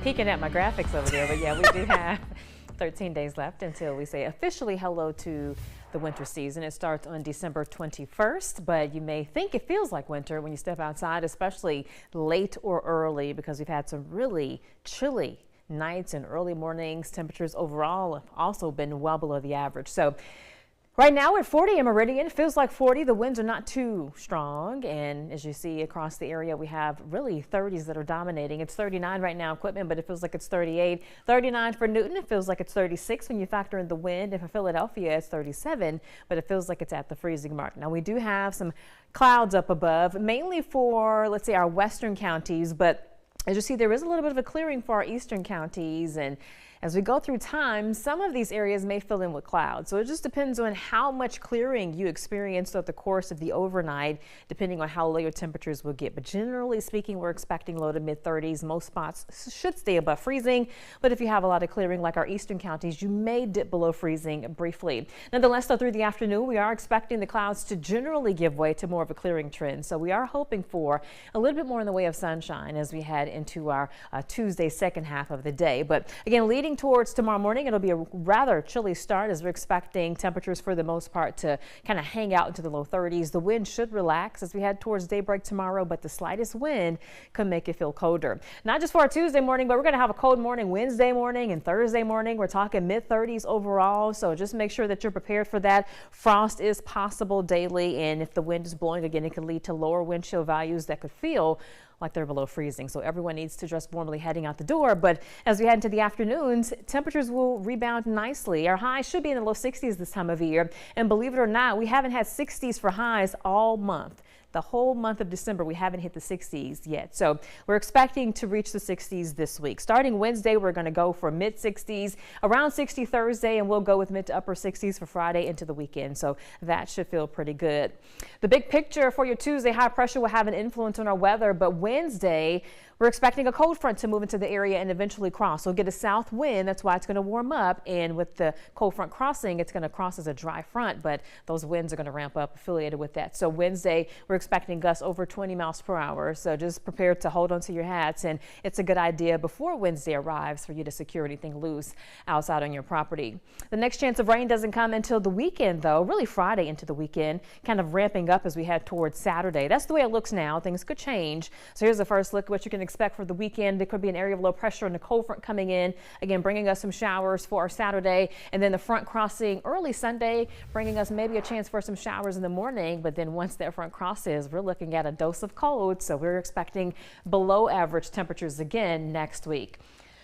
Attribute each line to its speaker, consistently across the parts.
Speaker 1: peeking at my graphics over there, but yeah, we do have 13 days left until we say officially hello to the winter season. It starts on December 21st, but you may think it feels like winter when you step outside, especially late or early, because we've had some really chilly nights and early mornings. Temperatures overall have also been well below the average. So right now we're at 40 in Meridian. It feels like 40. The winds are not too strong. And as you see across the area, we have really 30s that are dominating. It's 39 right now, equipment, but it feels like it's 38. 39 for Newton. It feels like it's 36 when you factor in the wind. And for Philadelphia, it's 37, but it feels like it's at the freezing mark. Now we do have some clouds up above, mainly for, let's say, our western counties, but as you see, there is a little bit of a clearing for our eastern counties, and as we go through time, some of these areas may fill in with clouds. So it just depends on how much clearing you experience throughout the course of the overnight, depending on how low your temperatures will get. But generally speaking, we're expecting low to mid 30s. Most spots should stay above freezing. But if you have a lot of clearing like our eastern counties, you may dip below freezing briefly. Nonetheless, though, through the afternoon, we are expecting the clouds to generally give way to more of a clearing trend. So we are hoping for a little bit more in the way of sunshine as we head into our Tuesday second half of the day. But again, leading towards tomorrow morning, it'll be a rather chilly start as we're expecting temperatures for the most part to kind of hang out into the low 30s. The wind should relax as we head towards daybreak tomorrow, but the slightest wind can make it feel colder. Not just for our Tuesday morning, but we're going to have a cold morning Wednesday morning and Thursday morning. We're talking mid 30s overall, so just make sure that you're prepared for that. Frost is possible daily, and if the wind is blowing again, it can lead to lower wind chill values that could feel like they're below freezing. So everyone needs to dress warmly heading out the door. But as we head into the afternoons, temperatures will rebound nicely. Our highs should be in the low 60s this time of year. And believe it or not, we haven't had 60s for highs all month. The whole month of December, we haven't hit the 60s yet. So we're expecting to reach the 60s this week. Starting Wednesday, we're going to go for mid 60s, around 60 Thursday, and we'll go with mid to upper 60s for Friday into the weekend. So that should feel pretty good. The big picture for your Tuesday, high pressure will have an influence on our weather, but Wednesday, we're expecting a cold front to move into the area and eventually cross. So get a south wind. That's why it's going to warm up. And with the cold front crossing, it's going to cross as a dry front, but those winds are going to ramp up affiliated with that. So Wednesday, we're expecting gusts over 20 miles per hour. So just prepare to hold onto your hats. And it's a good idea before Wednesday arrives for you to secure anything loose outside on your property. The next chance of rain doesn't come until the weekend, though, really Friday into the weekend, kind of ramping up as we head towards Saturday. That's the way it looks now. Things could change. So here's the first look at what you can expect for the weekend. There could be an area of low pressure and a cold front coming in, again bringing us some showers for our Saturday, and then the front crossing early Sunday, bringing us maybe a chance for some showers in the morning. But then once that front crosses, we're looking at a dose of cold, so we're expecting below average temperatures again next week.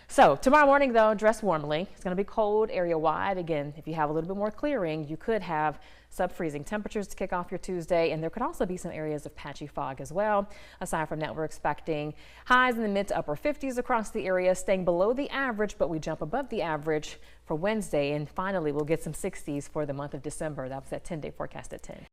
Speaker 1: So tomorrow morning, though, dress warmly. It's going to be cold area wide. Again, if you have a little bit more clearing, you could have sub-freezing temperatures to kick off your Tuesday, and there could also be some areas of patchy fog as well. Aside from that, we're expecting highs in the mid to upper 50s across the area, staying below the average, but we jump above the average for Wednesday, and finally we'll get some 60s for the month of December. That was that 10-day forecast at 10.